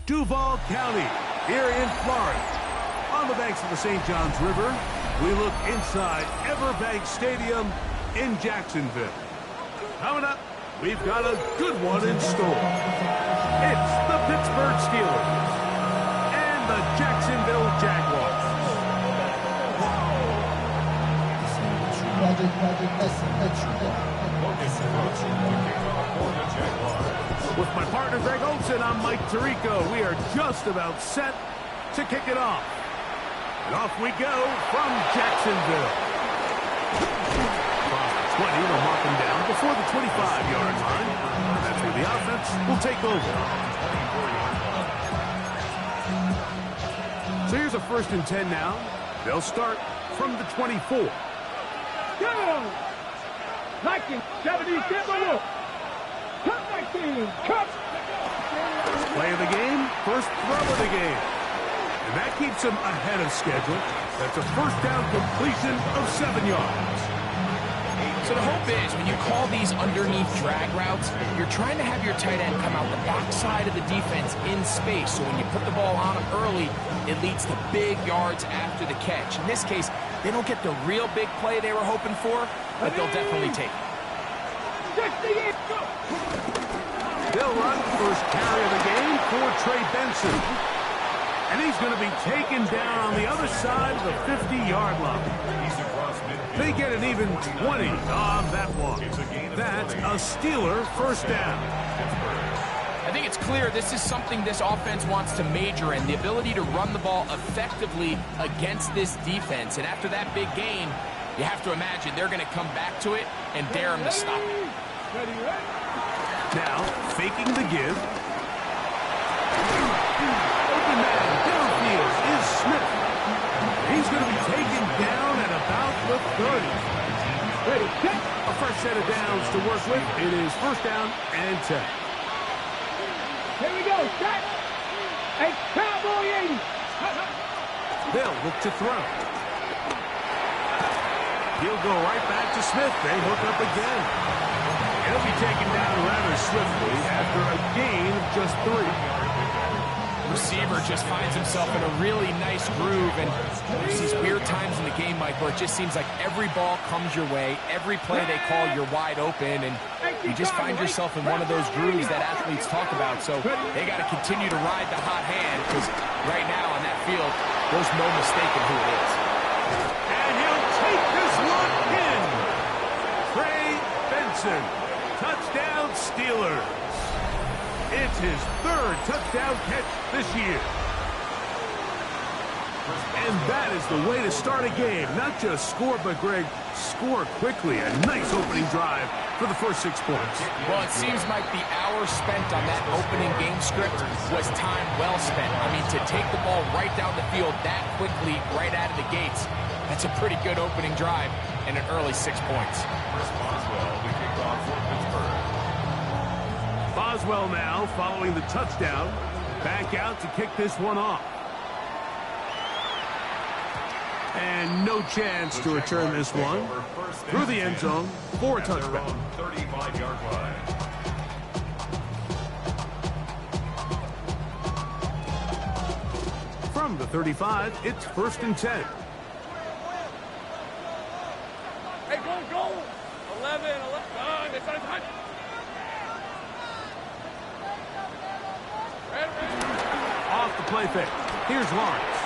Duval County, here in Florida. On the banks of the St. Johns River, we look inside Everbank Stadium in Jacksonville. Coming up, we've got a good one in store. It's the Pittsburgh Steelers and the Jacksonville Jaguars. With my partner Greg Olson, I'm Mike Tirico. We are just about set to kick it off. And off we go from Jacksonville. Across the 20, they'll mark them down before the 25-yard line. That's where the offense will take over. So here's a 1st and 10 now. They'll start from the 24. Go! 1970, get the look. Cut 19, cut! First play of the game, first throw of the game. And that keeps him ahead of schedule. That's a first down completion of 7 yards. So the hope is when you call these underneath drag routes, you're trying to have your tight end come out the backside of the defense in space. So when you put the ball on him early, it leads to big yards after the catch. In this case, they don't get the real big play they were hoping for, but they'll definitely take it. They'll run first carry of the game for Trey Benson. And he's going to be taken down on the other side of the 50-yard line. They get an even 20 on that one. That's a Steeler first down. I think it's clear this is something this offense wants to major in, the ability to run the ball effectively against this defense. And after that big gain, you have to imagine they're going to come back to it and dare him to stop it. Now, faking the give. Open man downfield is Smith. He's going to be taken down at about the 30. Ready, kick. A fresh set of downs to work with. It is first down and 10. Here we go, set. A cowboy 80. They'll look to throw. He'll go right back to Smith. They hook up again. He'll be taken down rather swiftly after a gain of just 3. Receiver just finds himself in a really nice groove, and there's these weird times in the game, Mike, where it just seems like every ball comes your way, every play they call, you're wide open, and you just find yourself in one of those grooves that athletes talk about. So they got to continue to ride the hot hand, because right now on that field, there's no mistaking who it is. And he'll take this one in. Trey Benson, touchdown Steelers. It's his 3rd touchdown catch this year. And that is the way to start a game. Not just score, but, Greg, score quickly. A nice opening drive for the first 6 points. Well, it seems like the hour spent on that opening game script was time well spent. I mean, to take the ball right down the field that quickly, right out of the gates, that's a pretty good opening drive and an early 6 points. Boswell now following the touchdown. Back out to kick this one off. And no chance to return this one. Through the end zone for a touchback. 35-yard line. From the 35, it's 1st and 10. Hey, go. 11. It's on time. Off the play fake. Here's Lawrence.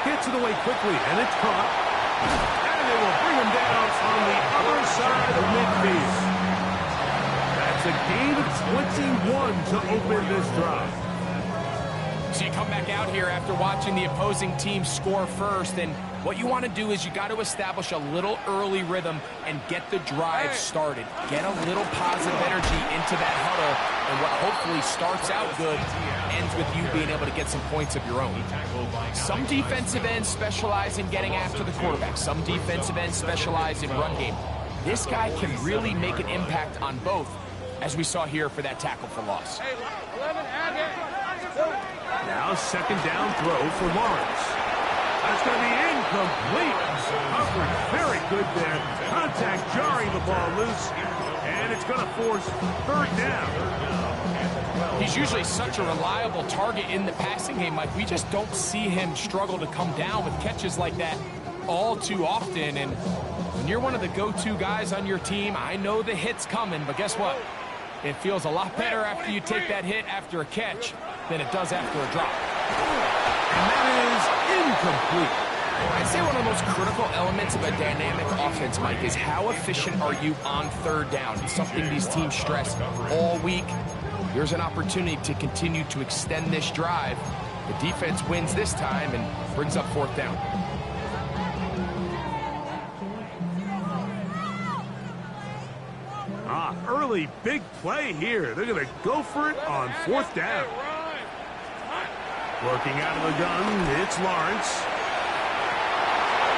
Gets it away quickly, and it's caught. And they will bring him down on the other side of midfield. That's a gain of 21 to open this drive. So you come back out here after watching the opposing team score first, and what you want to do is you got to establish a little early rhythm and get the drive started. Get a little positive energy into that huddle, and what hopefully starts out good ends with you being able to get some points of your own. Some defensive ends specialize in getting after the quarterback. Some defensive ends specialize in run game. This guy can really make an impact on both, as we saw here for that tackle for loss. Now 2nd down throw for Lawrence. That's going to be incomplete. Coverage very good there. Contact jarring the ball loose. And And it's going to force third down. He's usually such a reliable target in the passing game, Mike. We just don't see him struggle to come down with catches like that all too often. And when you're one of the go-to guys on your team, I know the hit's coming, but guess what? It feels a lot better after you take that hit after a catch than it does after a drop. And that is incomplete. I'd say one of the most critical elements of a dynamic offense, Mike, is how efficient are you on third down. It's something these teams stress all week. Here's an opportunity to continue to extend this drive. The defense wins this time and brings up fourth down. Early big play here. They're going to go for it on fourth down. Working out of the gun, it's Lawrence.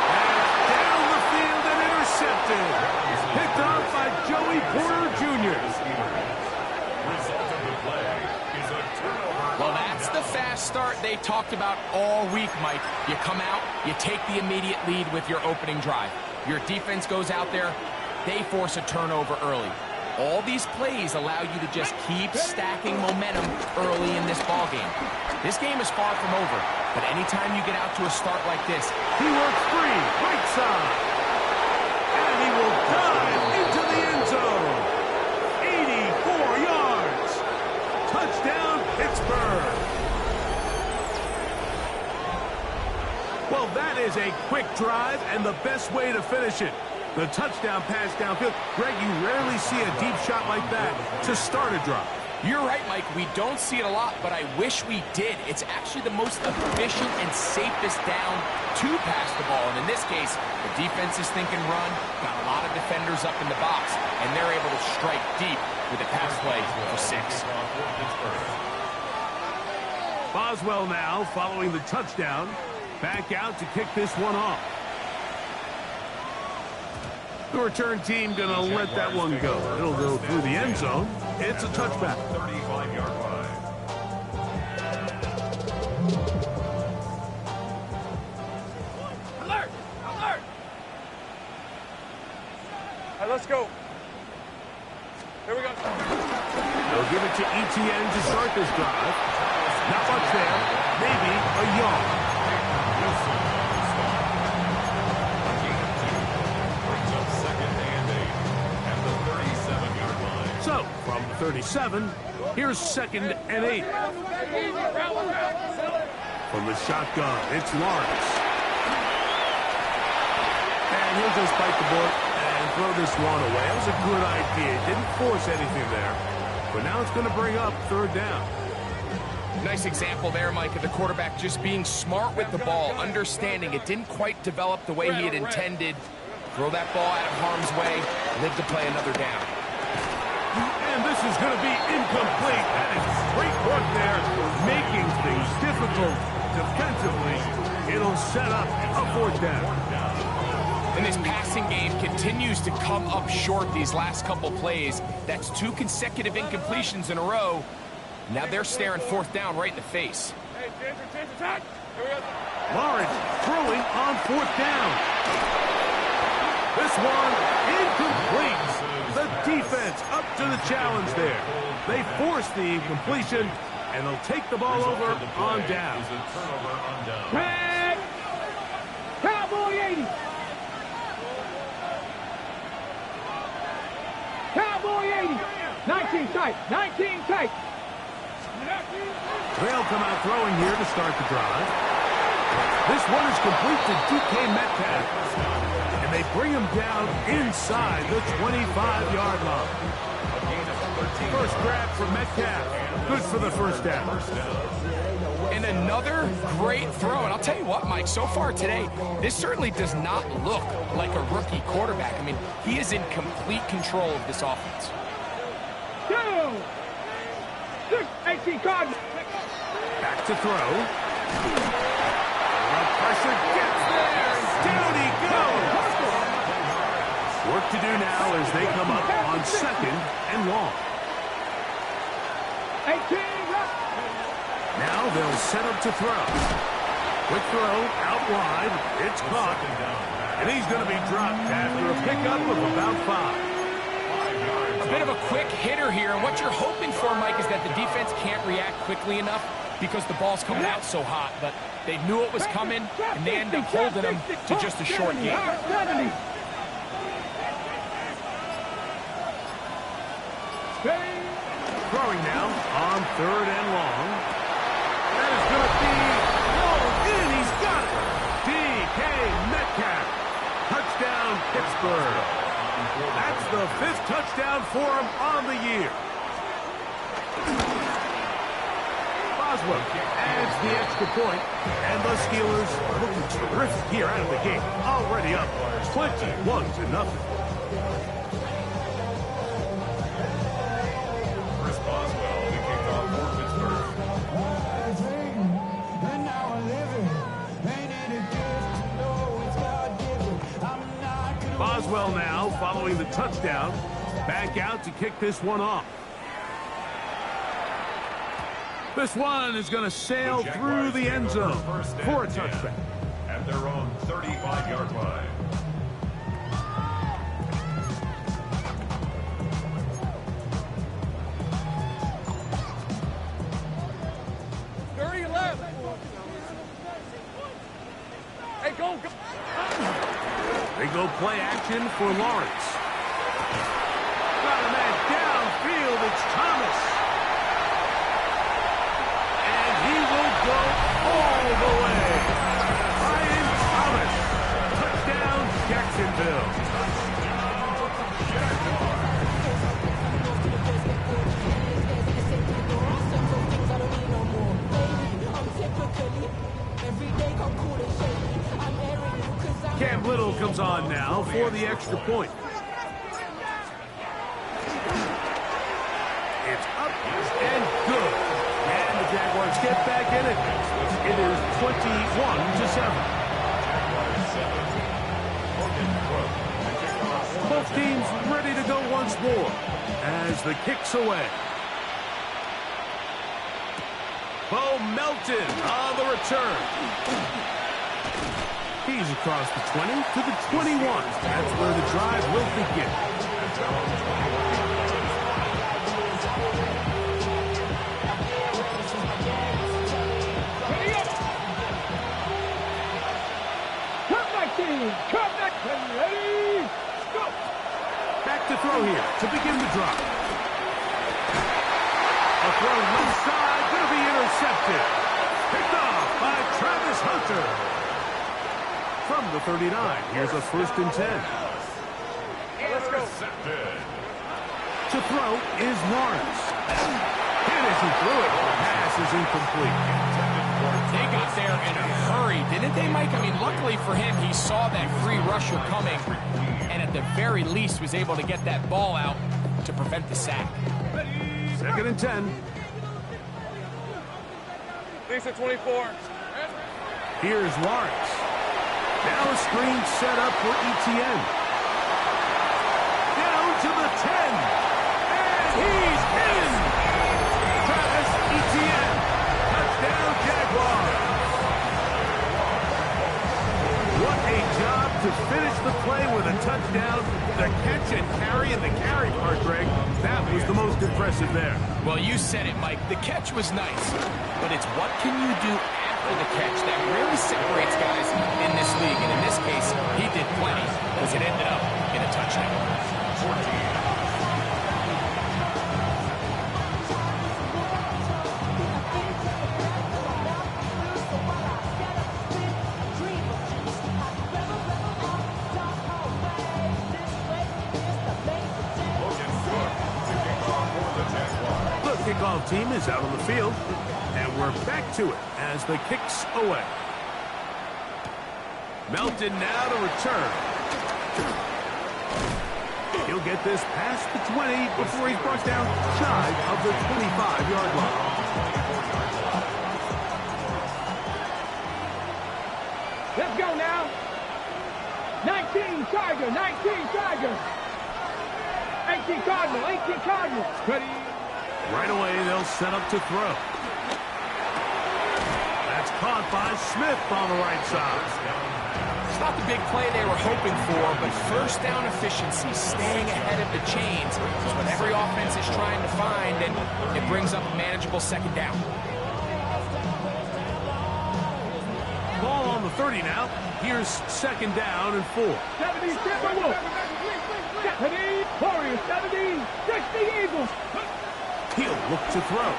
And down the field and intercepted. Picked off by Joey Porter Jr. Well, that's the fast start they talked about all week, Mike. You come out, you take the immediate lead with your opening drive. Your defense goes out there, they force a turnover early. All these plays allow you to just keep stacking momentum early in this ballgame. This game is far from over, but anytime you get out to a start like this, he works free, right side. And he will dive into the end zone. 84 yards. Touchdown, Pittsburgh. Well, that is a quick drive and the best way to finish it. The touchdown pass downfield. Greg, you rarely see a deep shot like that to start a drive. You're right, Mike. We don't see it a lot, but I wish we did. It's actually the most efficient and safest down to pass the ball. And in this case, the defense is thinking run, got a lot of defenders up in the box, and they're able to strike deep with a pass play for 6. Boswell now following the touchdown. Back out to kick this one off. The return team going to let that one go. It'll go through the end zone. It's a touchback. 35-yard line. Alert! Alert! All right, let's go. Here we go. They'll give it to ETN to start this drive. Not much there. Maybe a yard. So, from 37, here's 2nd and 8. From the shotgun, it's Lawrence. And he'll just bite the bullet and throw this one away. That was a good idea. Didn't force anything there. But now it's going to bring up third down. Nice example there, Mike, of the quarterback just being smart with the ball, understanding it didn't quite develop the way he had intended. Throw that ball out of harm's way, live to play another down. And this is going to be incomplete. That is great work there, making things difficult defensively. It'll set up a fourth down. And this passing game continues to come up short these last couple plays. That's 2 consecutive incompletions in a row. Now they're staring fourth down right in the face. Lawrence throwing on fourth down. This one incomplete. The defense up to the challenge there. They force the completion, and they'll take the ball over on down. Tag! Cowboy 80! Cowboy 80! 19 tight! 19 tight! They'll come out throwing here to start the drive. This one is complete to DK Metcalf. And they bring him down inside the 25-yard line. First grab for Metcalf. Good for the first down. And another great throw. And I'll tell you what, Mike, so far today, this certainly does not look like a rookie quarterback. I mean, he is in complete control of this offense. 2! 6! 18 Cardinals! Back to throw. The pressure gets there. Down he goes. Work to do now as they come up on 2nd and long. 18! Now they'll set up to throw. Quick throw out wide. It's caught. And he's going to be dropped after a pickup of about 5. bit of a quick hitter here, and what you're hoping for, Mike, is that the defense can't react quickly enough because the ball's coming out so hot, but they knew it was coming, and they end up holding them to just a short game. Throwing now on 3rd and long. That is going to be rolled in. He's got it. D.K. Metcalf. Touchdown, Pittsburgh. That's the 5th touchdown for him on the year. Boswell adds the extra point, and the Steelers looking terrific here out of the gate. Already up 21-0. Boswell now, following the touchdown, back out to kick this one off. This one is going to sail through the end zone for a touchback. At their own 35-yard line. They go play action for Lawrence. Got a man downfield. It's Thomas. And he will go all the way. Ryan Thomas. Touchdown, Jacksonville. Cam Little comes on now for the extra point. It's up and good. And the Jaguars get back in it. It is 21-7. Both teams ready to go once more as the kick's away. Bo Melton on the return. He's across the 20 to the 21. That's where the drive will begin. Back to throw here to begin the drive. A throw left side, going to be intercepted. Picked off by Travis Hunter. From the 39, here's a 1st and 10. Let's go. To throw is Lawrence. And as he threw it, the pass is incomplete. They got there in a hurry, didn't they, Mike? I mean, luckily for him, he saw that free rusher coming, and at the very least was able to get that ball out to prevent the sack. 2nd and 10. Thanks at 24. Here's Lawrence. Now a screen set up for Etienne. Down to the 10. And he's in. Travis Etienne. Touchdown, Jaguars. What a job to finish the play with a touchdown. The catch and carry, and the carry part, Greg, that was the most impressive there. Well, you said it, Mike. The catch was nice, but it's what can you do after the catch that really separates guys in this league. And in this case, he did plenty because it ended up in a touchdown. 14. Kickoff team is out on the field, and we're back to it as the kick's away. Melton now to return. He'll get this past the 20 before he's brought down shy of the 25-yard line. Let's go now. 19 Tiger, 19 Tiger. 18 Cardinal, 18 Cardinal. Ready? Right away, they'll set up to throw. That's caught by Smith on the right side. not the big play they were hoping for, but first down efficiency, staying ahead of the chains, is what every offense is trying to find, and it brings up a manageable second down. Ball on the 30 now. Here's second down and 4. 70, Timberwolves. 70, Warriors. 70, 60, Eagles. He'll look to throw.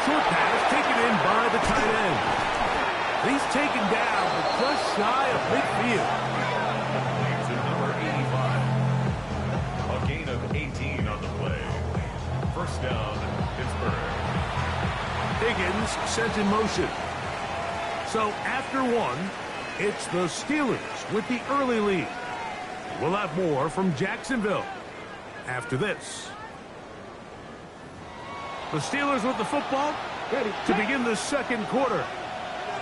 Short pass taken in by the tight end. He's taken down, but just shy of midfield. To number 85. A gain of 18 on the play. First down, Pittsburgh. Higgins sent in motion. So after one, it's the Steelers with the early lead. We'll have more from Jacksonville after this. The Steelers with the football to begin the second quarter.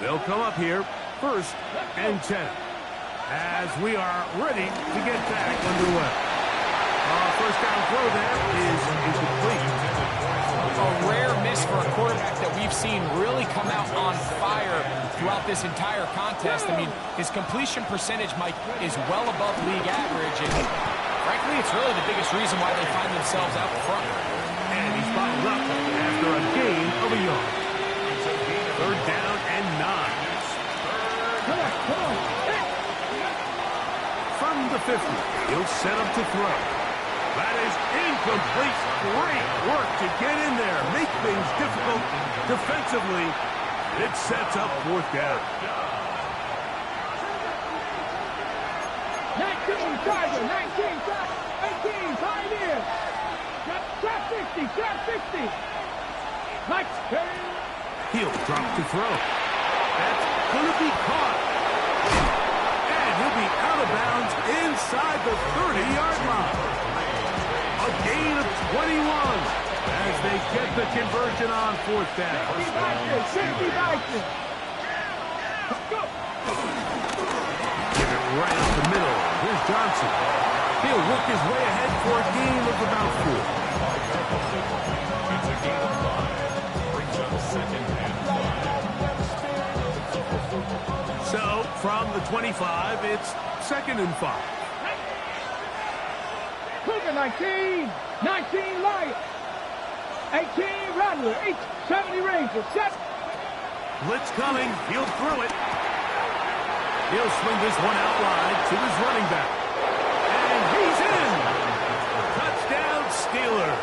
They'll come up here first and 10 as we are ready to get back underway. First down throw there is incomplete. A rare miss for a quarterback that we've seen really come out on fire throughout this entire contest. I mean, his completion percentage, Mike, is well above league average, and frankly, it's really the biggest reason why they find themselves out front. And he's bottled up after a gain of a yard. Third down and 9. From the 50, he'll set up to throw. That is incomplete. Great work to get in there. Make things difficult defensively. It sets up fourth down. 19, Tiger. 19, 18, tied in. Trap 60, trap 60. Mike. He'll drop to throw. That's going to be caught. And he'll be out of bounds inside the 30-yard line. A gain of 21 as they get the conversion on fourth down. 60 Vikings. Give it right up the middle. Here's Johnson. He'll work his way ahead for a gain of about 4. It's a gain of 5. Brings up second and 5. So from the 25, it's second and 5. Cougar 19, 19 Lions, 18 Rattler, 70 Rangers, 7. Blitz coming. He'll throw it. He'll swing this one out wide to his running back. And he's in. Touchdown Steelers.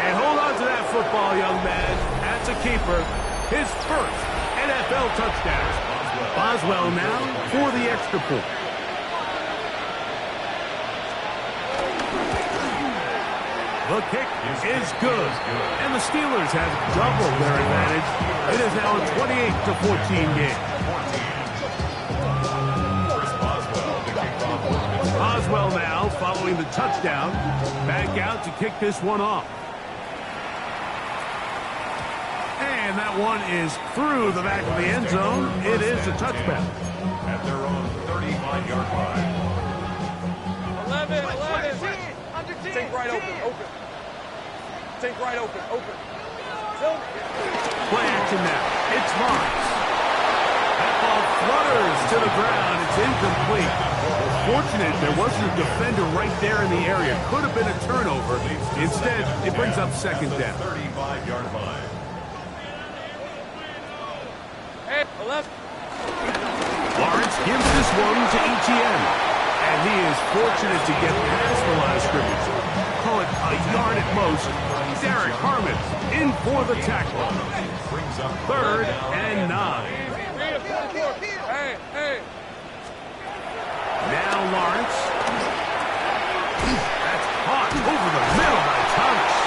And hold on to that football, young man. That's a keeper. His first NFL touchdown. Boswell now for the extra point. The kick is good, and the Steelers have doubled their advantage. It is now a 28-14 game. Boswell now following the touchdown, back out to kick this one off. And that one is through the back of the end zone. It is a touchback. At their own 35-yard line. 11. Take right open. Take right open. Play action now. It's Lawrence. That ball flutters to the ground. It's incomplete. Fortunate there wasn't a defender right there in the area. Could have been a turnover. Instead, it brings up second down. 35-yard line. Hey, 11. Lawrence gives this one to ETN. And he is fortunate to get past the line of scrimmage. Call it a yard at most. Derek Harmon in for the tackle. Third and 9. Hey. Now Lawrence. That's caught over the middle by Thomas.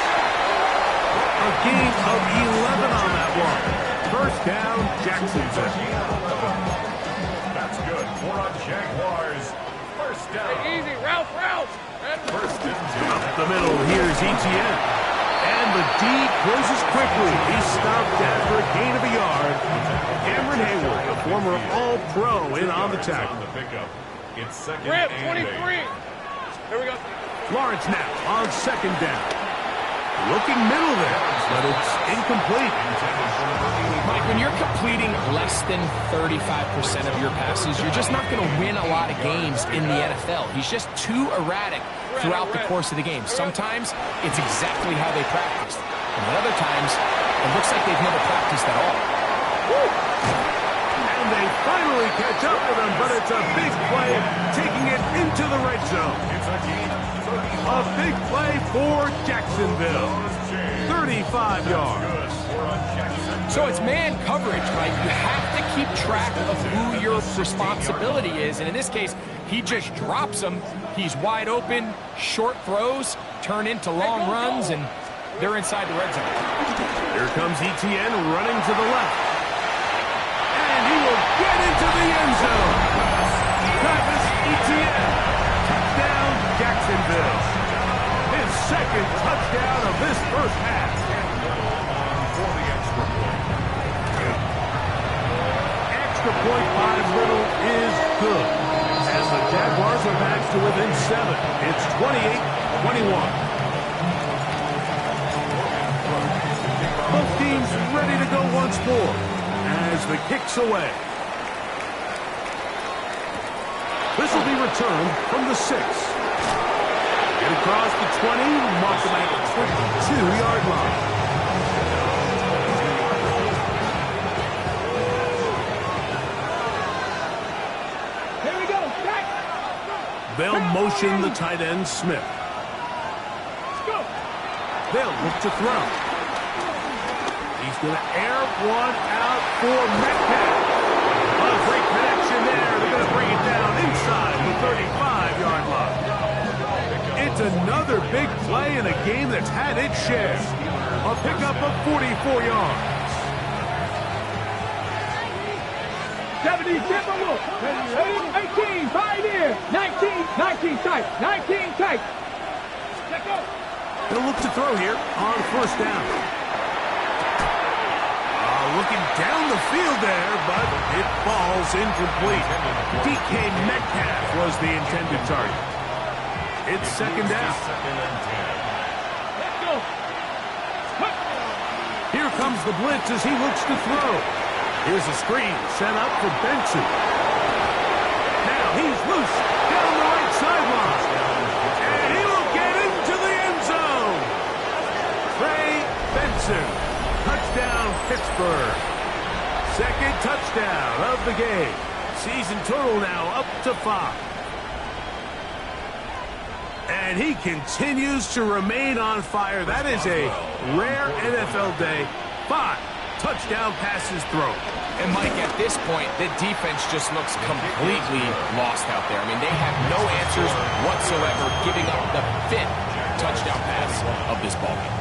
A gain of 11 on that one. First down, Jacksonville. That's good for a Jaguars. First down. Hey, easy. Route. First and 2. Up the middle, here's ETN. And the D closes quickly. He's stopped after a gain of a yard. Cameron Hayward, a former All-Pro, in on the tackle. It's second Rip, and 23. Here we go. Lawrence now on second down. Looking middle there, but it's incomplete. Mike, when you're completing less than 35% of your passes, you're just not going to win a lot of games in the NFL. He's just too erratic throughout the course of the game. Sometimes it's exactly how they practiced. And at other times, it looks like they've never practiced at all. And they finally catch up with him, but it's a big play, taking it into the red zone. A big play for Jacksonville. 35 yards. So it's man coverage, Mike. You have to keep track of who your responsibility is. And in this case, he just drops him. He's wide open. Short throws turn into long runs, and they're inside the red zone. Here comes Etienne running to the left. And he will get into the end zone. Travis Etienne. Touchdown, Jacksonville. His second touchdown of this first half. Extra point by Little is good. As the Jaguars are back to within 7. It's 28-21. Both teams ready to go once more as the kick's away. This will be returned from the 6. Get across the 20, mark him at the 22-yard line. Here we go, back. They'll motion the tight end, Smith. Let's go. They'll look to throw. He's going to air one out for Metcalf. A great connection there. They're going to bring it down inside the 35-yard line. It's another big play in a game that's had its share. A pickup of 44 yards. 70, Denver Wolf. 18, 5 in. 19 tight. 19 tight. Let's go. They'll look to throw here on first down. Looking down the field there, but it falls incomplete. DK Metcalf was the intended target. It's second down. Let's go. Here comes the blitz as he looks to throw. Here's a screen set up for Benson. Now he's loose down the right sideline. And he will get into the end zone. Trey Benson. Touchdown, Pittsburgh. Second touchdown of the game. Season total now up to 5. And he continues to remain on fire. That is a rare NFL day. 5 touchdown passes thrown. And Mike, at this point, the defense just looks completely lost out there. I mean, they have no answers whatsoever, giving up the 5th touchdown pass of this ballgame.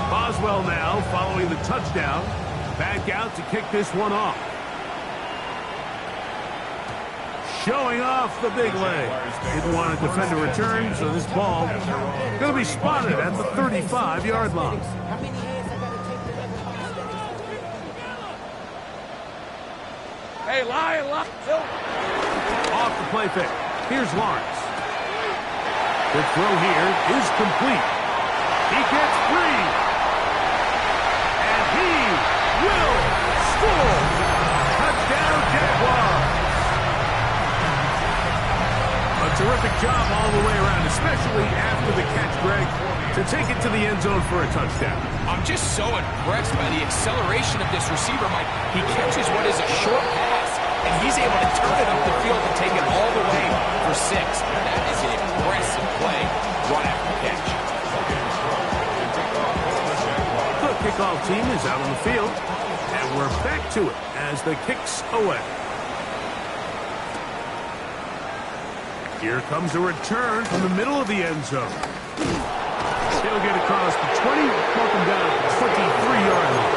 Boswell now following the touchdown. Back out to kick this one off. Showing off the big leg. Didn't want to defend a return, so this ball going to be spotted at the 35-yard line. Hey, lie. Off the play fake. Here's Lawrence. The throw here is complete. He gets free. And he will score. Touchdown, Jaguars. A terrific job all the way around, especially after the catch, Greg, to take it to the end zone for a touchdown. I'm just so impressed by the acceleration of this receiver, Mike. He catches what is a short pass, and he's able to turn it up the field and take it all the way for 6. That is an impressive play right after the catch. The kickoff team is out on the field, and we're back to it as the kick's away. Here comes a return from the middle of the end zone. He'll get across the 20, mark him down at the 23-yard line.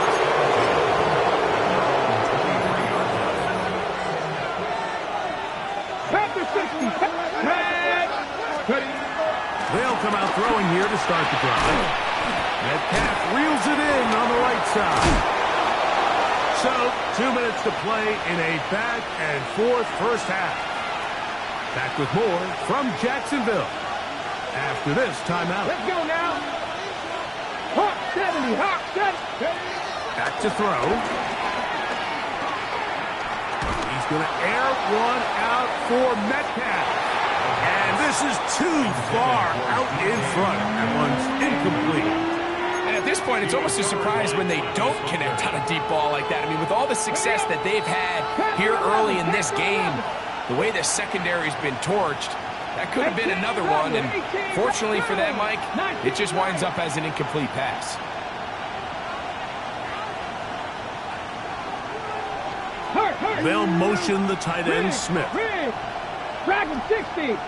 After 60. They'll come out throwing here to start the drive. Metcalf reels it in on the right side. So, 2 minutes to play in a back-and-forth first half. Back with more from Jacksonville. After this timeout. Let's go now. Hawk 70, Hawk 70. Back to throw. He's going to air one out for Metcalf. And this is too far out in front. That one's incomplete. And at this point, it's almost a surprise when they don't connect on a deep ball like that. I mean, with all the success that they've had here early in this game, the way the secondary's been torched, that could have been another one. And fortunately for them, Mike, it just winds up as an incomplete pass. They'll motion the tight end, Smith. Dragon 60.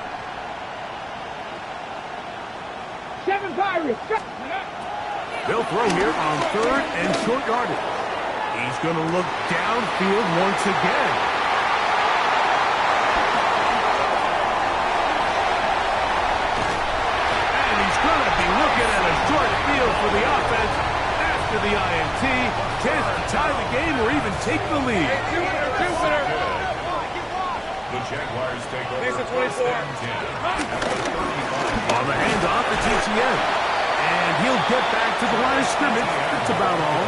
7 Pirates. They'll throw here on third and short yardage. He's going to look downfield once again. And he's going to be looking at a short field for the offense after the INT. Chance to tie the game or even take the lead. The Jaguars take over first and 10. On the handoff, it's ETN. And he'll get back to the line of scrimmage. That's about all.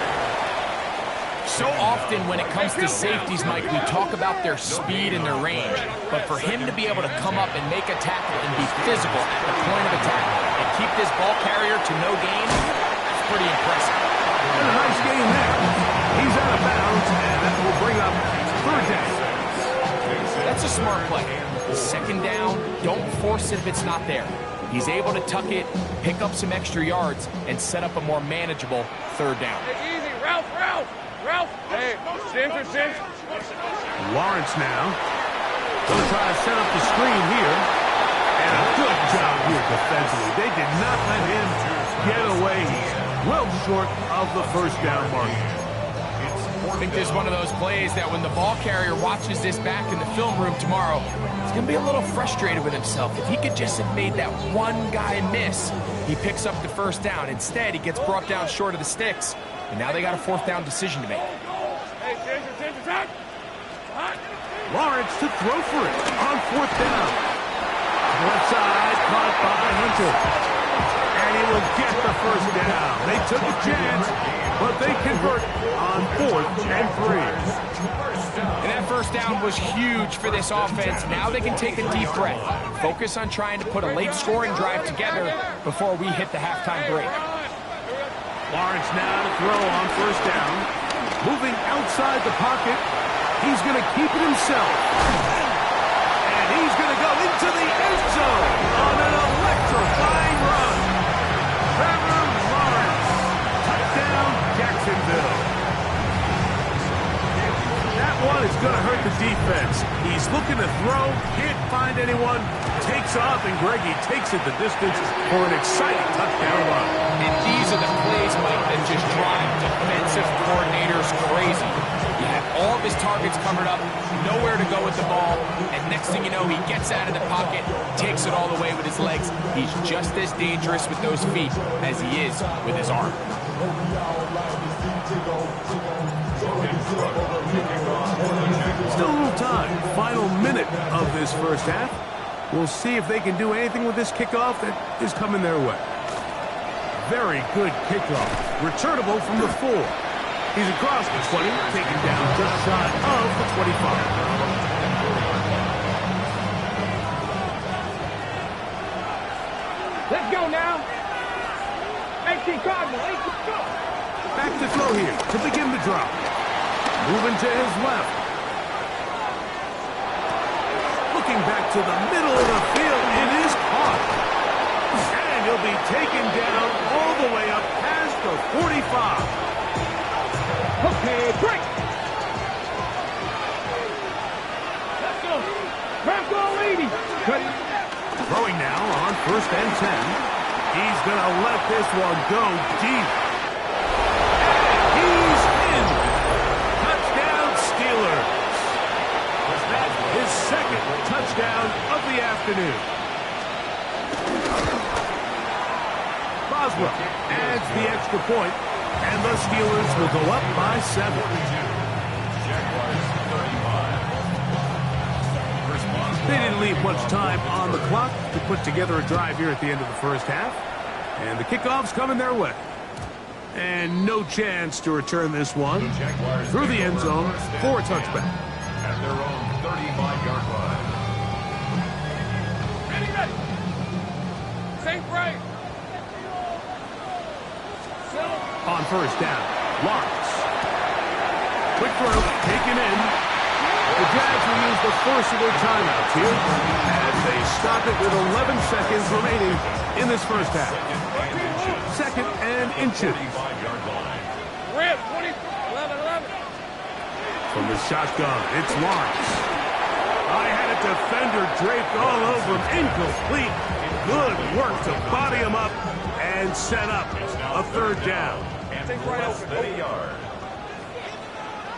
So often when it comes to safeties, Mike, we talk about their speed and their range. But for him to be able to come up and make a tackle and be physical at the point of attack and keep this ball carrier to no gain, that's pretty impressive. And a nice game there. He's out of bounds, and that will bring up third down. That's a smart play. Second down, don't force it if it's not there. He's able to tuck it, pick up some extra yards, and set up a more manageable third down. Hey, easy, Ralph. Hey, cinch. Lawrence now. Gonna try to set up the screen here. And a good job here defensively. They did not let him get away. He's well short of the first down mark. I think this is one of those plays that when the ball carrier watches this back in the film room tomorrow, he's going to be a little frustrated with himself. If he could just have made that one guy miss, he picks up the first down. Instead, he gets brought down short of the sticks, and now they got a fourth down decision to make. Hey, cinch. Lawrence to throw for it on fourth down. Left side, caught by Hunter. And he will get the first down. They took a chance, but they convert on 4th and 3. And that first down was huge for this offense. Now they can take a deep breath. Focus on trying to put a late scoring drive together before we hit the halftime break. Lawrence now to throw on first down. Moving outside the pocket. He's going to keep it himself. And he's going to go into the end zone on an electrifying run. Trevor Lawrence. Touchdown, Jacksonville. That one is going to hurt the defense. He's looking to throw, can't find anyone, takes off, and Greggy takes it the distance for an exciting touchdown run. And these are the plays, Mike, that just drive defensive coordinators crazy. You have all of his targets covered up, nowhere to go with the ball, and next thing you know, he gets out of the pocket, takes it all the way with his legs. He's just as dangerous with those feet as he is with his arm. Still a little time. Final minute of this first half. We'll see if they can do anything with this kickoff that is coming their way. Very good kickoff. Returnable from the 4. He's across the 20, taken down just shy of the 25. Let's go now. 18 Cardinal, 18 go. Back to throw here to begin the drop. Moving to his left. Looking back to the middle of the field. It is caught. And he'll be taken down all the way up past the 45. Okay, break. Let's go. Bronco lady. Cut it. Throwing now on first and 10. He's going to let this one go deep. And he's in. Touchdown Steelers. That's his second touchdown of the afternoon. Boswell adds the extra point, and the Steelers will go up by 7. Jaguars 35. They didn't leave leave much time on the clock to put together a drive here at the end of the first half. And the kickoff's coming their way. And no chance to return this one through the end zone for a touchback. At their own 35-yard line. Ready, ready. Safe right. On first down, Lawrence. Quick throw, taken in. The Jags will use the first of their timeouts here as they stop it with 11 seconds remaining in this first half. Second and inches. Rip, 20, 11. From the shotgun, it's Lawrence. I had a defender draped all over him. Incomplete. Good work to body him up and set up a third down. Take right open.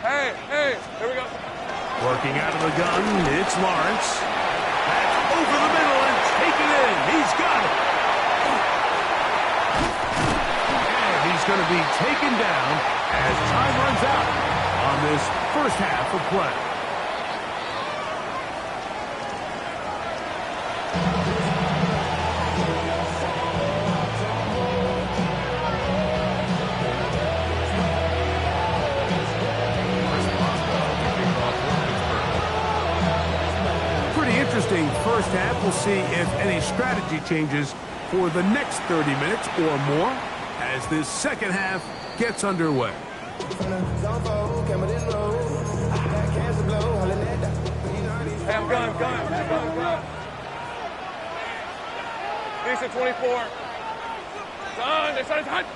Hey, here we go. Working out of the gun, it's Lawrence. That's over the middle and taken in. He's got it. And he's going to be taken down as time runs out on this first half of play. Interesting first half. We'll see if any strategy changes for the next 30 minutes or more as this second half gets underway. Hey, I'm gun. He's at 24. Son, they're starting to hunt.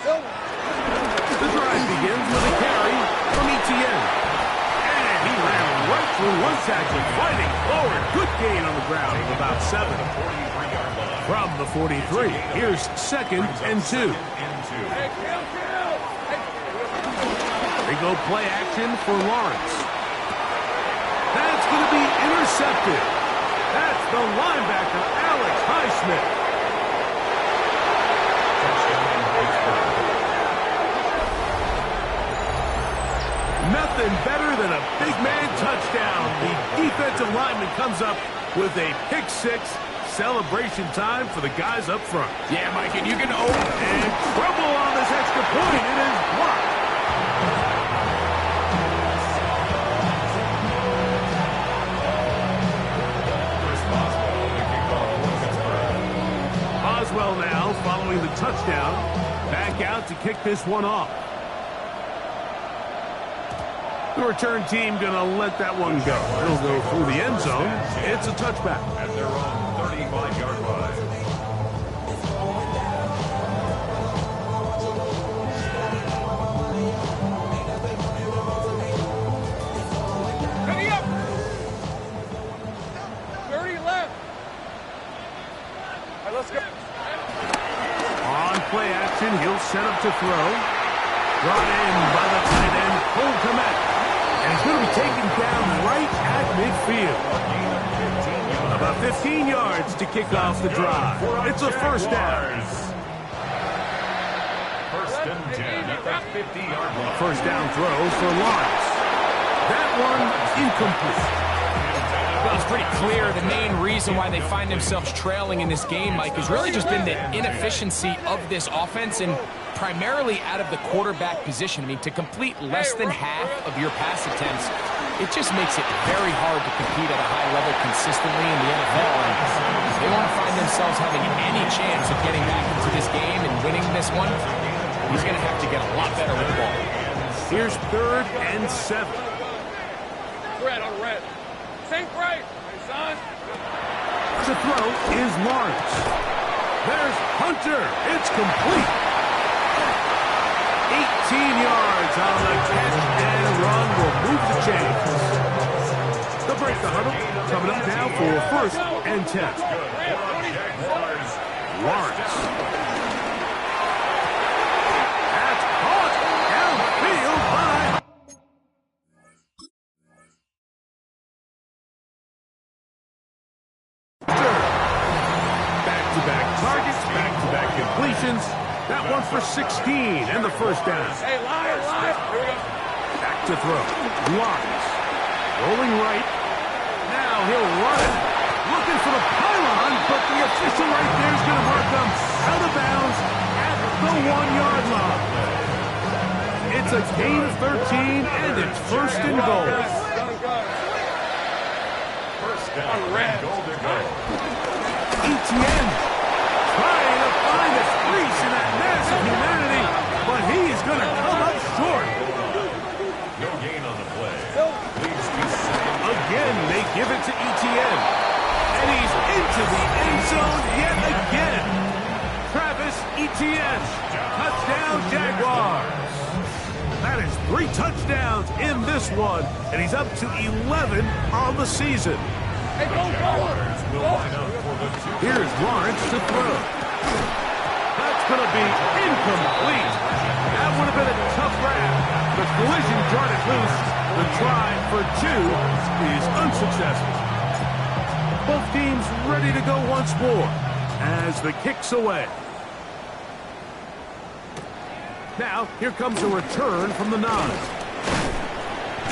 The drive begins with a carry from Etienne. And he ran right through one tackle, fighting forward. Good gain on the ground of about 7. From the 43, here's second and 2. Hey, kill. They go play action for Lawrence. That's going to be intercepted. That's the linebacker, Alex Highsmith. Nothing better than a big man touchdown. The defensive lineman comes up with a pick six. Celebration time for the guys up front. Yeah, Mike, and you can open. And trouble on this extra point. It is blocked. Oswell now following the touchdown. Back out to kick this one off. The return team going to let that one go. It'll go through the end zone. It's a touchback. At their own 35-yard line. Ready up. 30 left. All right, let's go. On play action, he'll set up to throw. Brought in by the tight end, Cole Kmet. And he's going to be taken down right at midfield. About 15 yards to kick off the drive. It's a first down. First and 10 at the 50-yard line. First down throw for Lawrence. That one incomplete. Well, it's pretty clear the main reason why they find themselves trailing in this game, Mike, has really just been the inefficiency of this offense and primarily out of the quarterback position. I mean, to complete less than half of your pass attempts, it just makes it very hard to compete at a high level consistently in the NFL. And if they want to find themselves having any chance of getting back into this game and winning this one, he's going to have to get a lot better with the ball. Here's third and 7. Red on red. Think right. Hey, son. The throw is Lawrence. There's Hunter. It's complete. 18 yards on the catch and run will move the chains. They'll break the huddle. Coming up now for first and 10. Lawrence. That's caught downfield by back-to-back targets, back-to-back completions. That one for 16 and the first down. Hey, line. Here we go. Back to throw. Lawrence. Rolling right. Now he'll run it. Looking for the pylon, but the official right there is going to mark him out of bounds at the 1-yard line. It's a gain of 13, and it's first and goal. First down, goal to go. ETN trying to find a crease in that mass of humanity, but he is going to come up short. No gain on the play. Leads to second. Again, they give it to ETN. And he's into the end zone yet again. Travis Etienne. Touchdown, Jaguars. That is 3 touchdowns in this one, and he's up to 11 on the season. Jaguars will line up for the 2. Here's Lawrence to throw. That's going to be incomplete. That would have been a tough grab. The collision jarred it loose. The try for 2 is unsuccessful. Both teams ready to go once more as the kick's away. Now, here comes a return from the 9.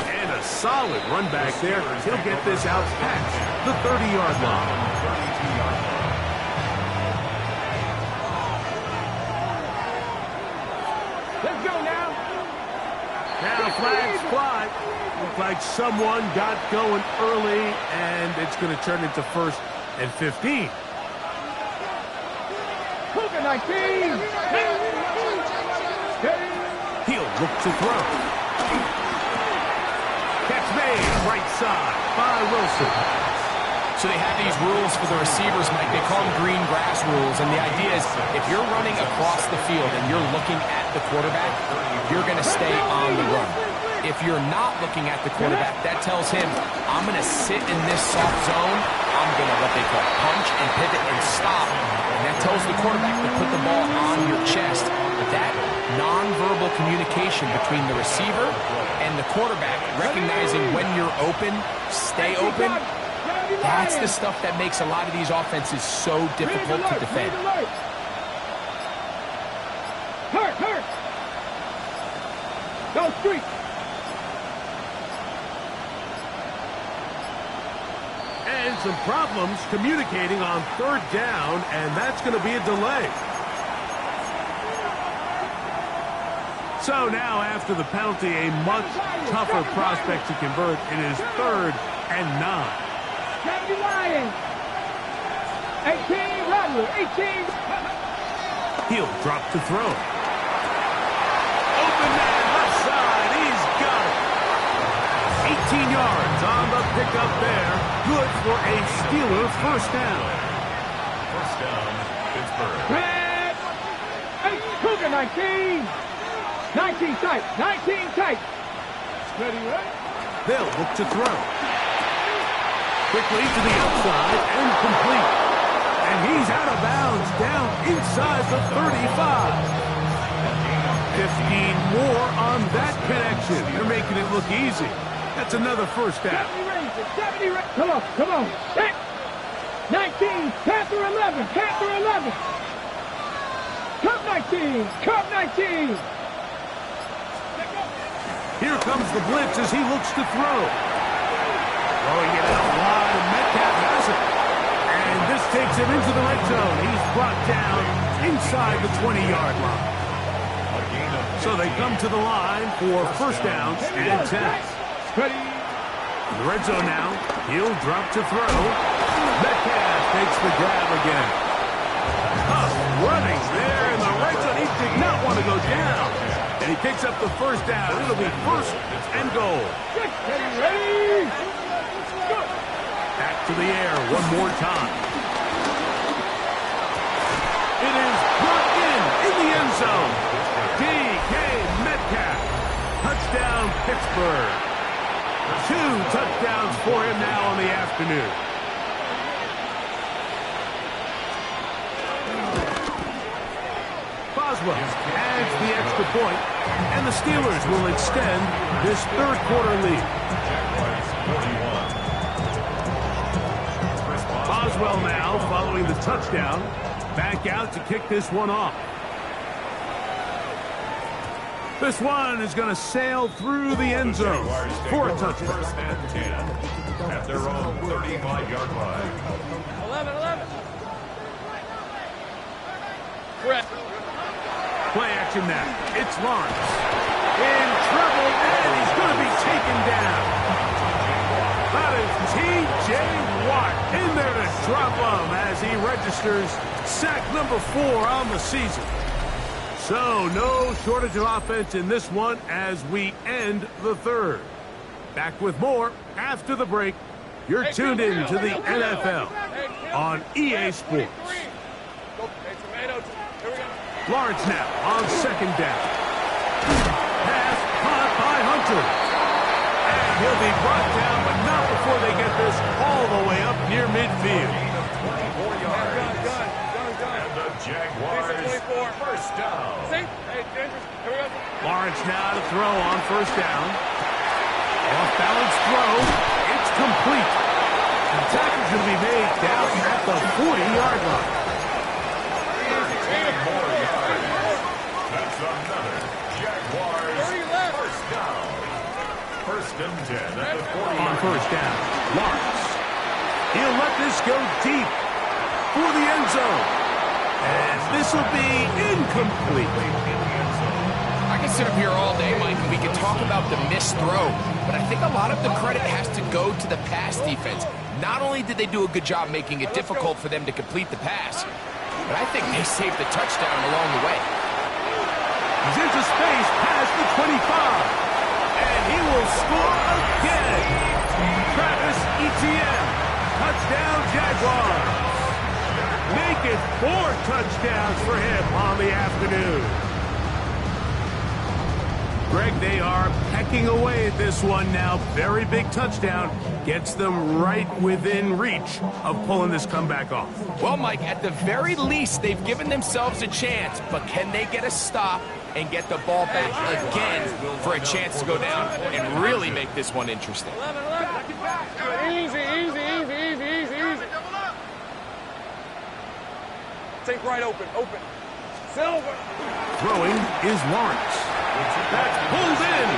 And a solid run back there. He'll get this out past the 30-yard line. 32-yard line. Let's go now. Now flags fly. Looks like someone got going early, and it's going to turn into 1st and 15. Cougar 19. He'll look to throw. Catch made, right side by Wilson. So they have these rules for the receivers, Mike. They call them green grass rules. And the idea is if you're running across the field and you're looking at the quarterback, you're going to stay on the run. If you're not looking at the quarterback, that tells him, I'm going to sit in this soft zone. I'm going to what they call punch and pivot and stop. And that tells the quarterback to put the ball on your chest. That nonverbal communication between the receiver and the quarterback, recognizing when you're open, stay open, that's the stuff that makes a lot of these offenses so difficult to defend. Hurt. Go street. And some problems communicating on 3rd down, and that's going to be a delay. So now, after the penalty, a much tougher prospect to convert. It is 3rd and 9. Candy Lions. 18, Rattler, 18. He'll drop to throw. Open man, left side. He's got it. 18 yards on the pickup there. Good for a Steeler first down. First down, Pittsburgh. Red. 8, Cougar 19. 19 tight. 19 tight. Ready, right? They'll look to throw. Quickly to the outside and complete. And he's out of bounds down inside the 35. 15 more on that connection. They're making it look easy. That's another first down. 70 range. Come on. 19. Panther 11. Panther 11. Cup 19. Cup 19. Here comes the blitz as he looks to throw. Throwing it out wide, and Metcalf has it. And this takes him into the red zone. He's brought down inside the 20-yard line. So they come to the line for first downs and 10. Ready. In the red zone now. He'll drop to throw. Metcalf takes the grab again. Tough running there in the red zone. He did not want to go down. And he picks up the first down. It'll be 1st and goal. Ready. Back to the air one more time. It is brought in the end zone. DK Metcalf. Touchdown, Pittsburgh. 2 touchdowns for him now on the afternoon. Boswell adds the extra point, and the Steelers will extend this 3rd quarter lead. Boswell now, following the touchdown, back out to kick this one off. This one is going to sail through the end zone for a touchdown. First and 10 at their own 35-yard line. 11. Correct. Play action now. It's Lawrence. In trouble, and he's going to be taken down. That is T.J. Watt in there to drop him as he registers sack number 4 on the season. So, no shortage of offense in this one as we end the third. Back with more after the break. You're tuned in to the NFL on EA Sports. Lawrence now on second down. Pass caught by Hunter. And he'll be brought down, but not before they get this all the way up near midfield. 24 yards. And the Jaguars first down. Lawrence now to throw on first down. Off-balance throw. It's complete. The tackle's going to be made down at the 40-yard line. That's another Jaguars first down. First and 10 at the 40. On first down, Lawrence. He'll let this go deep for the end zone. And this will be incomplete. I can sit up here all day, Mike, and we can talk about the missed throw, but I think a lot of the credit has to go to the pass defense. Not only did they do a good job making it difficult for them to complete the pass, but I think they saved the touchdown along the way. He's into space past the 25. And he will score again. Travis Etienne. Touchdown Jaguars. Make it 4 touchdowns for him on the afternoon. Greg, they are pecking away at this one now. Very big touchdown. Gets them right within reach of pulling this comeback off. Well, Mike, at the very least, they've given themselves a chance, but can they get a stop and get the ball back again for a chance to go down and really make this one interesting? Easy. Take right open. Silver. Throwing is Lawrence. That's pulled in.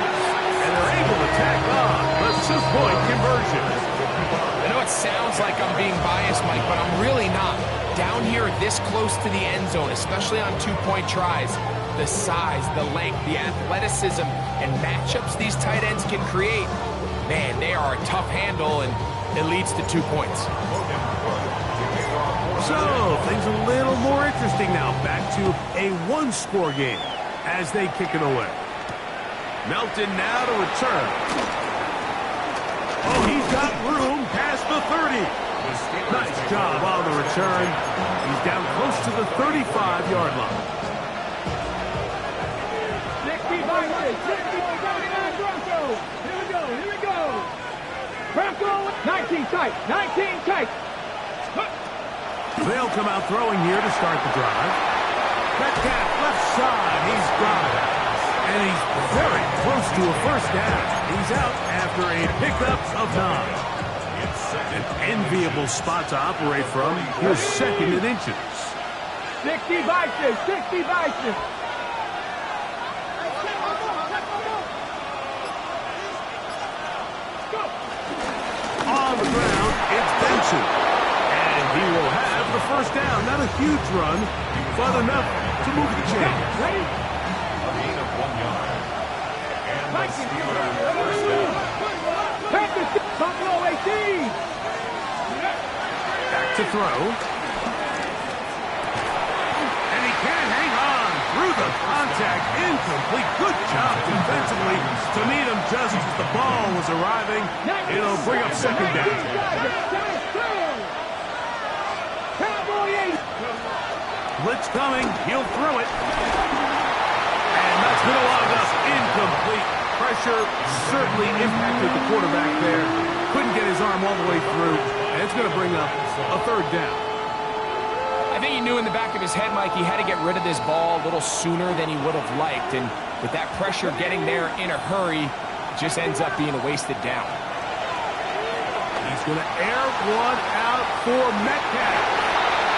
And they're able to tack on the 2-point conversion. I know it sounds like I'm being biased, Mike, but I'm really not. Down here this close to the end zone, especially on 2-point tries, the size, the length, the athleticism, and matchups these tight ends can create, man, they are a tough handle, and it leads to 2 points. So, things a little more interesting now. Back to a 1-score game as they kick it away. Melton now to return. Oh, he's got room past the 30. Nice job on the return. He's down close to the 35-yard line. 19 tight. They'll come out throwing here to start the drive. Metcalf left side. He's got it. And he's very close to a first down. He's out after a pickup of 9. An enviable spot to operate from. Here's second in inches. 60 Vices. On the ground, it's Benson. And he will have the first down. Not a huge run, but enough to move the chains. Ready? A gain of 1 yard. And the Steelers first down. Buffalo 18. Back to throw. And he can't hang on through the contact. Incomplete. Good job defensively to meet him just as the ball was arriving. It'll bring up second down. Blitz coming. He'll throw it. And that's going to wind up incomplete. Pressure certainly impacted the quarterback there. Couldn't get his arm all the way through. And it's going to bring up a third down. I think he knew in the back of his head, Mike, he had to get rid of this ball a little sooner than he would have liked. And with that pressure getting there in a hurry, it just ends up being a wasted down. He's going to air one out for Metcalf.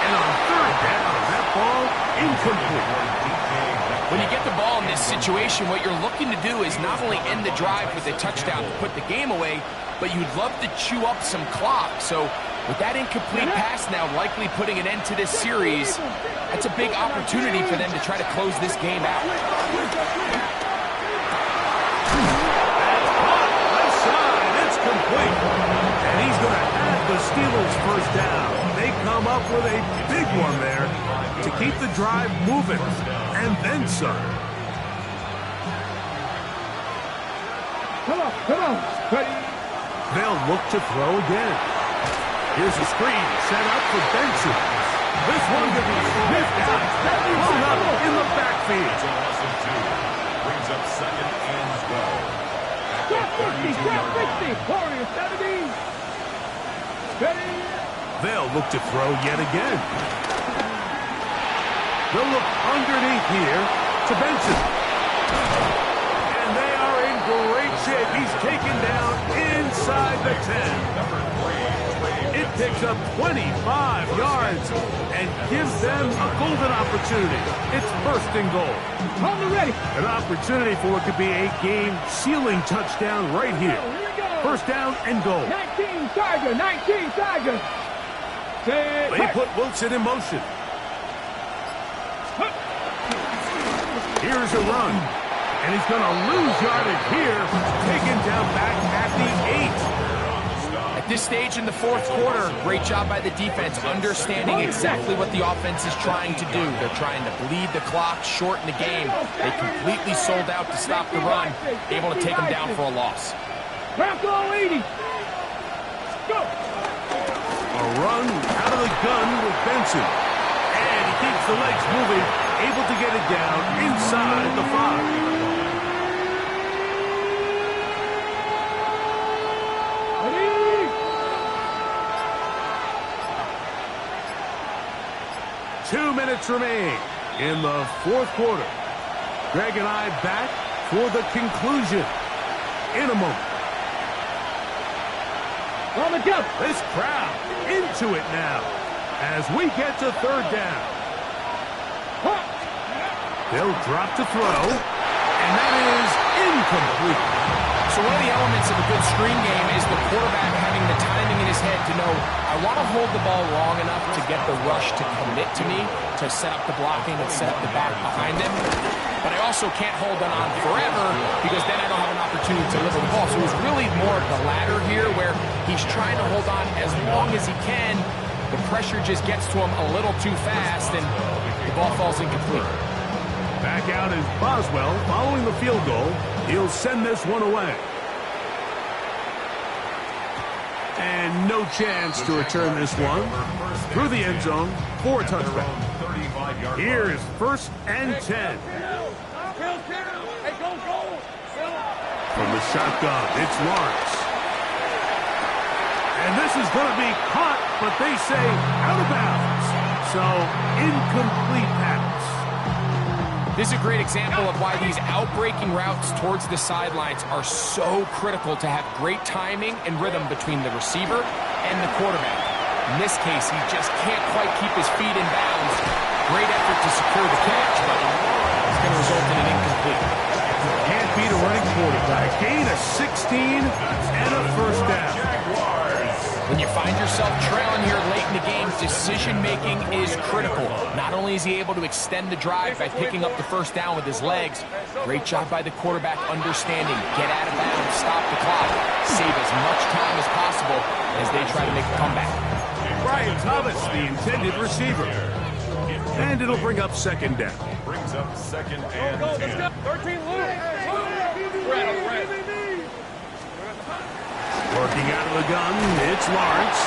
And on third down, that ball incomplete. When you get the ball in this situation, what you're looking to do is not only end the drive with a touchdown to put the game away, but you'd love to chew up some clock. So with that incomplete pass now likely putting an end to this series, that's a big opportunity for them to try to close this game out. Left side, it's complete. And he's going to have the Steelers first down. They come up with a big one there to keep the drive moving, and then some. Come on. Ready. They'll look to throw again. Here's a screen set up for Benson. This one could be sniffed out. Hung up in the backfield. Brings up second and 12. Drop 60. Warriors 70. Ready. They'll look to throw yet again. They'll look underneath here to Benson. And they are in great shape. He's taken down inside the 10. It picks up 25 yards and gives them a golden opportunity. It's first and goal. On the ready. An opportunity for what could be a game-sealing touchdown right here. First down and goal. 19 Tiger. They put Wilson in motion. Here's a run. And he's going to lose yardage here. Taken down back at the 8. At this stage in the fourth quarter, great job by the defense, understanding exactly what the offense is trying to do. They're trying to bleed the clock, shorten the game. They completely sold out to stop the run, able to take them down for a loss. Bronco 80. Go. A run out of the gun with Benson. And he keeps the legs moving, able to get it down inside the 5. 2 minutes remain in the fourth quarter. Greg and I back for the conclusion in a moment. On the jump. This crowd into it now as we get to third down. They'll drop to throw, and that is incomplete. So one of the elements of a good screen game is the quarterback having the timing in his head to know, I want to hold the ball long enough to get the rush to commit to me, to set up the blocking and set up the back behind them. But I also can't hold it on forever because then I don't have an opportunity to deliver the ball. So it's really more of the latter here where he's trying to hold on as long as he can. The pressure just gets to him a little too fast and the ball falls incomplete. Back out is Boswell following the field goal. He'll send this one away. And no chance to return this one through the end zone for a touchback. Here is first and 10. From the shotgun, it's Lawrence. And this is going to be caught, but they say out of bounds. So, incomplete pass. This is a great example of why these outbreaking routes towards the sidelines are so critical to have great timing and rhythm between the receiver and the quarterback. In this case, he just can't quite keep his feet in bounds. Great effort to secure the catch, but it's going to result in an incomplete. Can't beat a running quarterback. Gain of 16 and a first down. When you find yourself trailing here late in the game, decision-making is critical. Not only is he able to extend the drive by picking up the first down with his legs, great job by the quarterback understanding, get out of bounds, stop the clock, save as much time as possible as they try to make a comeback. Brian Thomas, the intended receiver. And it'll bring up second down. Brings up second and 10. 13 loose. Red. Working out of the gun, it's Lawrence.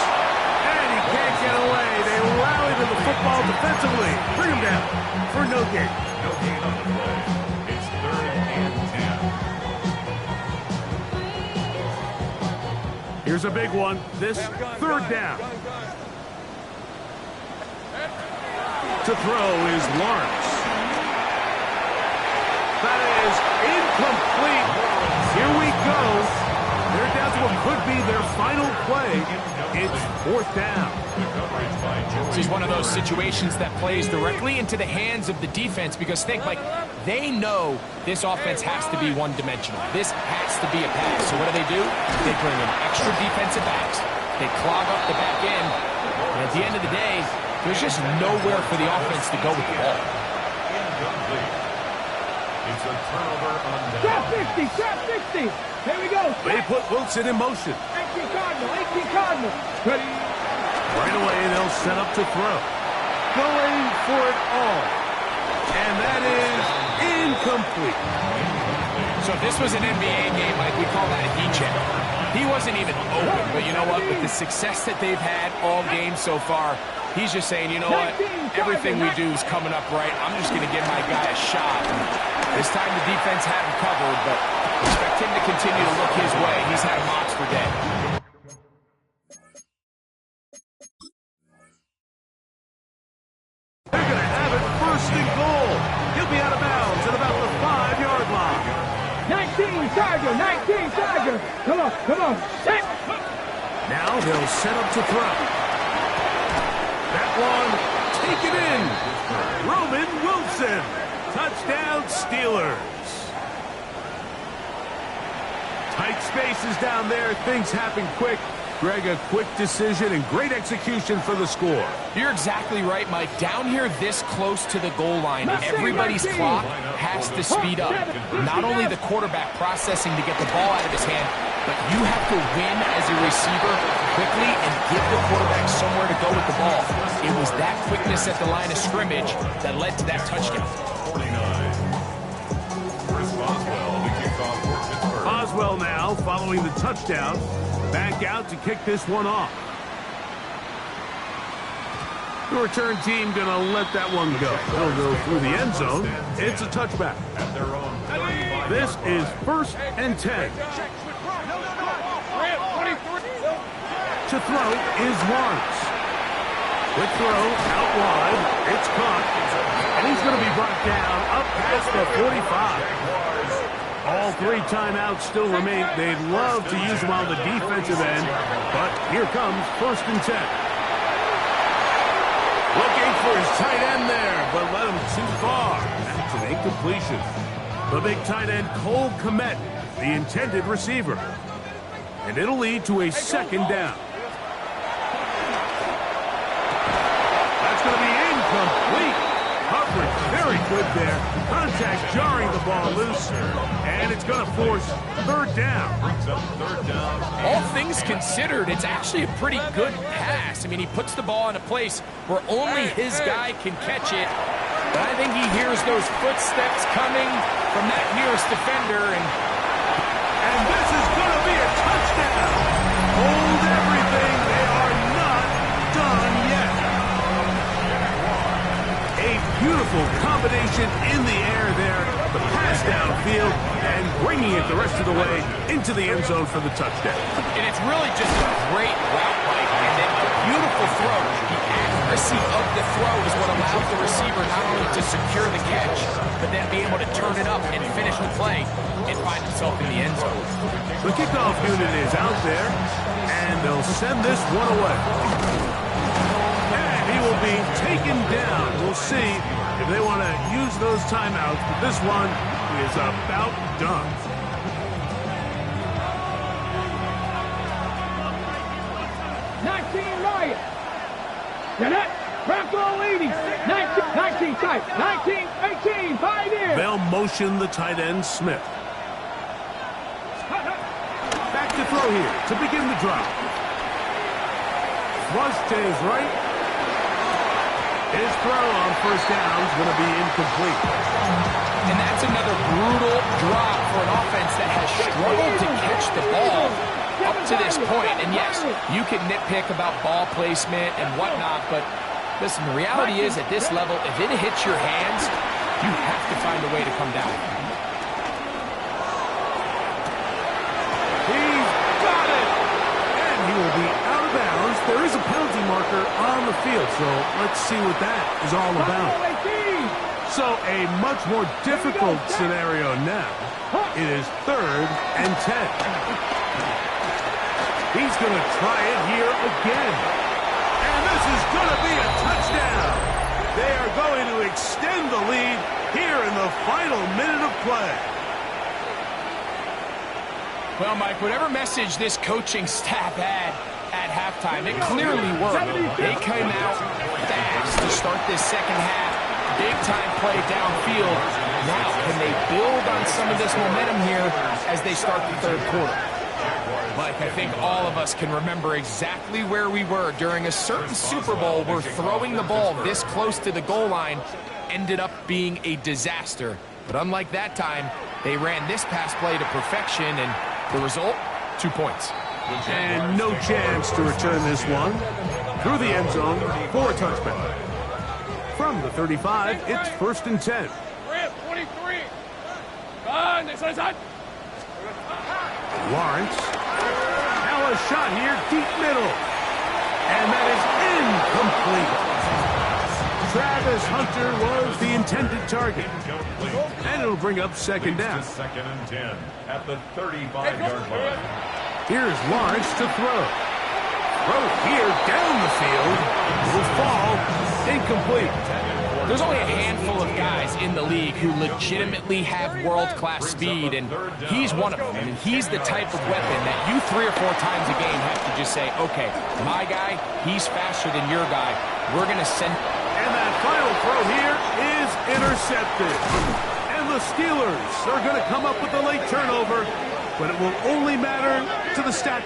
And he can't get away. They rally to the football defensively. Bring him down for no gain. No gain on the play. It's third and 10. Here's a big one. This third down. To throw is Lawrence. That is incomplete. Here we go. They're down to what could be their final play. It's fourth down. This is one of those situations that plays directly into the hands of the defense because think, like, they know this offense has to be one-dimensional. This has to be a pass. So what do? They bring in extra defensive backs. They clog up the back end. And at the end of the day, there's just nowhere for the offense to go with the ball. It's a turnover on down. Trap 50, trap 50. Here we go. They put Wilson in motion. 18 Cardinal. Ready. Right away, they'll set up to throw. Going for it all. And that is incomplete. So if this was an NBA game, Mike, we call that a heat check. He wasn't even open, but you know what? With the success that they've had all game so far, he's just saying, you know what? Everything we do is coming up right. I'm just going to give my guy a shot. And this time the defense had him covered, but expect him to continue to look his way. He's had a monster day. They're going to have it first and goal. He'll be out of bounds at about the 5-yard line. 19 Charger. Come on. Set. Now they'll set up to throw. That one, taken in. Roman Wilson. Touchdown, Steelers. Tight spaces down there. Things happen quick. Greg, a quick decision and great execution for the score. You're exactly right, Mike. Down here this close to the goal line, everybody's clock has to speed up. Not only the quarterback processing to get the ball out of his hand, but you have to win as a receiver quickly and give the quarterback somewhere to go with the ball. It was that quickness at the line of scrimmage that led to that touchdown. 49. Chris Boswell, the kickoff for Pittsburgh. Boswell now, following the touchdown, back out to kick this one off. The return team going to let that one go. They'll go through the end zone. It's a touchback. At their own 35. This is 1st and 10. To throw is Lawrence. Quick throw out wide. It's caught. And he's going to be brought down up past the 45. All 3 timeouts still remain. They'd love to use them on the defensive end, but here comes 1st and 10. Looking for his tight end there, but led him too far. That's an incompletion. The big tight end, Cole Kmet, the intended receiver. And it'll lead to a 2nd down. That's going to be incomplete. Coverage very good there. Contact jarring the ball loose. And it's going to force 3rd down. Brings up 3rd down. All things considered, it's actually a pretty good pass. I mean, he puts the ball in a place where only his guy can catch it. But I think he hears those footsteps coming from that nearest defender. And this is going to be a touchdown. Hold everything. They are not done yet. A beautiful combination in the air there. The pass downfield and bringing it the rest of the way into the end zone for the touchdown. And it's really just a great route, Mike, and then a beautiful throw. The accuracy of the throw is what allows the receiver not only to secure the catch, but then be able to turn it up and finish the play and find himself in the end zone. The kickoff unit is out there, and they'll send this one away. And he will be taken down. We'll see if they want to use those timeouts, but this one is about done. Bronco leading. 19 tight. 19, 18, 5 in. They'll motion the tight end Smith. Back to throw here to begin the drive. Flush to his right. His throw on 1st down is going to be incomplete. And that's another brutal drop for an offense that has struggled to catch the ball up to this point. And yes, you can nitpick about ball placement and whatnot, but listen, the reality is at this level, if it hits your hands, you have to find a way to come down. He's got it! And he will be out of bounds. There is a penalty marker on the field, so let's see what that is all about. So a much more difficult scenario now. It is 3rd and 10. He's going to try it here again. And this is going to be a touchdown. They are going to extend the lead here in the final minute of play. Well, Mike, whatever message this coaching staff had at halftime, it clearly worked. They came out fast to start this second half. Big-time play downfield. Now, can they build on some of this momentum here as they start the third quarter? Mike, I think all of us can remember exactly where we were during a certain Super Bowl where throwing the ball this close to the goal line ended up being a disaster. But unlike that time, they ran this pass play to perfection, and the result, 2 points. And no chance to return this one. Through the end zone for a touchback. From the 35, it's 1st and 10. 23. Lawrence. Now a shot here, deep middle. And that is incomplete. Travis Hunter was the intended target. And it'll bring up second down. 2nd and 10 at the 35-yard line. Here's Lawrence to throw. Throw here down the field. Will fall. Incomplete. There's only a handful of guys in the league who legitimately have world-class speed, and he's one of them. I mean, he's the type of weapon that you 3 or 4 times a game have to just say, okay, my guy, he's faster than your guy. We're going to send... And that final throw here is intercepted. And the Steelers are going to come up with a late turnover, but it will only matter to the stat.